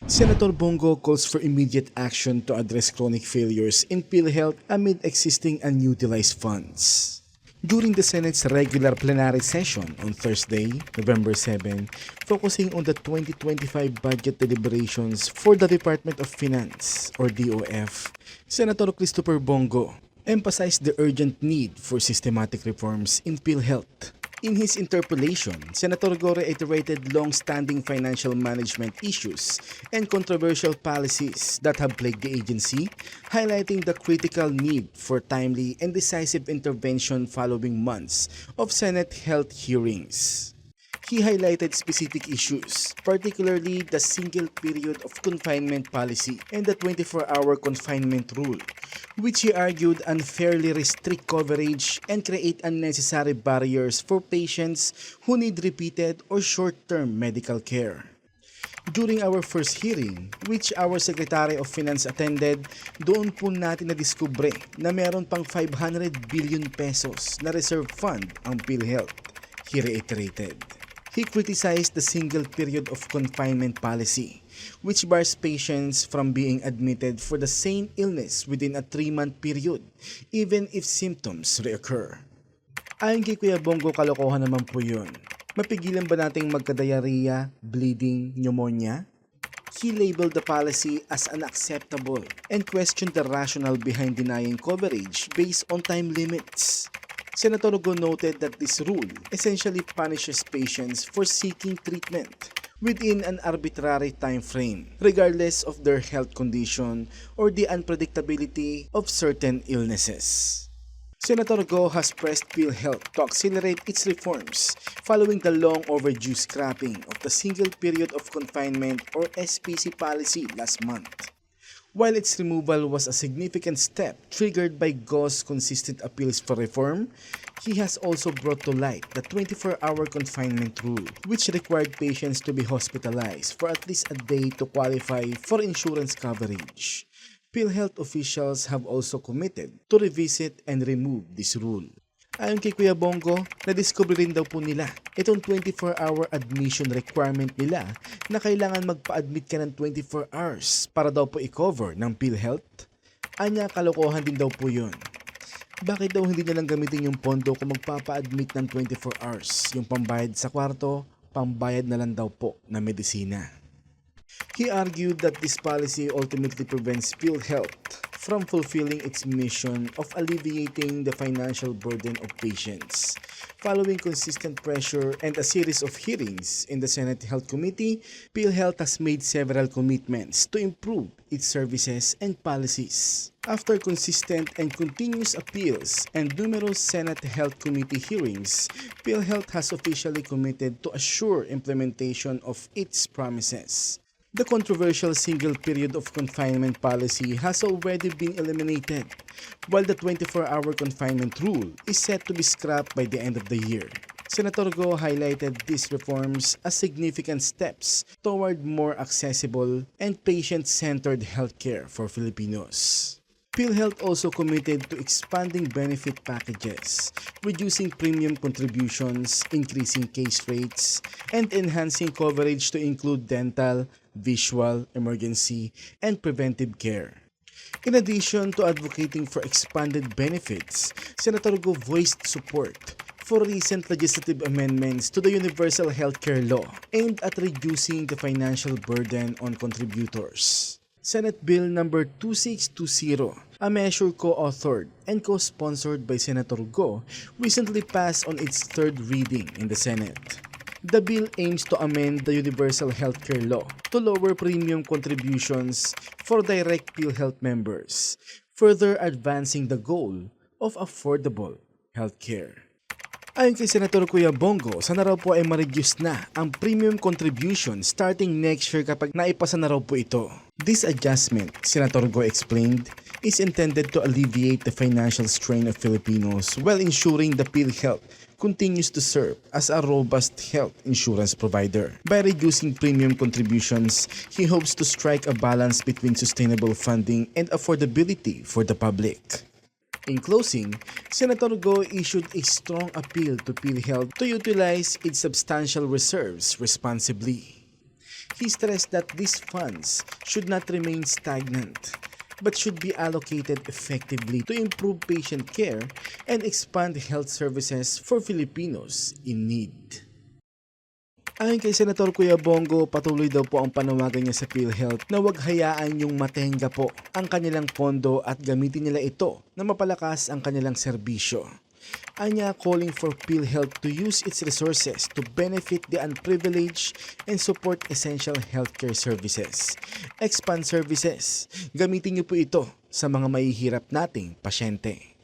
Senator Bong GO calls for immediate action to address chronic failures in PhilHealth amid existing unutilized funds. During the Senate's regular plenary session on Thursday, November 7, focusing on the 2025 budget deliberations for the Department of Finance or DOF, Senator Christopher Bong GO emphasized the urgent need for systematic reforms in PhilHealth. In his interpellation, Senator Go reiterated long-standing financial management issues and controversial policies that have plagued the agency, highlighting the critical need for timely and decisive intervention following months of Senate health hearings. He highlighted specific issues, particularly the single period of confinement policy and the 24-hour confinement rule, which he argued unfairly restrict coverage and create unnecessary barriers for patients who need repeated or short-term medical care. During our first hearing, which our Secretary of Finance attended, doon po natin nadiskubre na meron pang 500 billion pesos na reserve fund ang PhilHealth, he reiterated. He criticized the single period of confinement policy, which bars patients from being admitted for the same illness within a 3-month period, even if symptoms reoccur. Ayon kay Kuya Bong GO, kalokohan naman po yun. Mapigilan ba nating magka-diarrhea, bleeding, pneumonia? He labeled the policy as unacceptable and questioned the rationale behind denying coverage based on time limits. Senator Go noted that this rule essentially punishes patients for seeking treatment within an arbitrary time frame, regardless of their health condition or the unpredictability of certain illnesses. Senator Go has pressed PhilHealth to accelerate its reforms following the long overdue scrapping of the single period of confinement or SPC policy last month. While its removal was a significant step triggered by GO's consistent appeals for reform, he has also brought to light the 24-hour confinement rule, which required patients to be hospitalized for at least a day to qualify for insurance coverage. PhilHealth officials have also committed to revisit and remove this rule. Ayon kay Kuya Bong GO, nadiscover rin daw po nila itong 24-hour admission requirement nila na kailangan magpa-admit ka ng 24 hours para daw po i-cover ng PhilHealth. Anya, kalokohan din daw po yun. Bakit daw hindi nilang gamitin yung pondo kung magpapa-admit ng 24 hours? Yung pambayad sa kwarto, pambayad na lang daw po na medisina. He argued that this policy ultimately prevents PhilHealth from fulfilling its mission of alleviating the financial burden of patients. Following consistent pressure and a series of hearings in the Senate Health Committee, PhilHealth has made several commitments to improve its services and policies. After consistent and continuous appeals and numerous Senate Health Committee hearings, PhilHealth has officially committed to assure implementation of its promises. The controversial single period of confinement policy has already been eliminated, while the 24-hour confinement rule is set to be scrapped by the end of the year. Senator Go highlighted these reforms as significant steps toward more accessible and patient-centered healthcare for Filipinos. PhilHealth also committed to expanding benefit packages, reducing premium contributions, increasing case rates, and enhancing coverage to include dental, visual, emergency, and preventive care. In addition to advocating for expanded benefits, Senator Go voiced support for recent legislative amendments to the Universal Healthcare Law aimed at reducing the financial burden on contributors. Senate Bill number 2620, a measure co-authored and co-sponsored by Senator Go, recently passed on its third reading in the Senate. The bill aims to amend the Universal Healthcare Law to lower premium contributions for direct PhilHealth members, further advancing the goal of affordable healthcare. Ayon kay Senator Kuya Bong GO, sana raw po ay ma-reduce na ang premium contribution starting next year kapag naipasa na raw po ito. This adjustment, Senator Go explained, is intended to alleviate the financial strain of Filipinos while ensuring the PhilHealth continues to serve as a robust health insurance provider. By reducing premium contributions, he hopes to strike a balance between sustainable funding and affordability for the public. In closing, Senator Go issued a strong appeal to PhilHealth to utilize its substantial reserves responsibly. He stressed that these funds should not remain stagnant, but should be allocated effectively to improve patient care and expand health services for Filipinos in need. Ayon kay Senator Kuya Bong GO, patuloy daw po ang panawagan niya sa PhilHealth na huwag hayaan yung matengga po ang kanilang pondo at gamitin nila ito na mapalakas ang kanilang serbisyo. Anya calling for PhilHealth to use its resources to benefit the unprivileged and support essential healthcare services. Expand services. Gamitin niyo po ito sa mga mahihirap nating pasyente.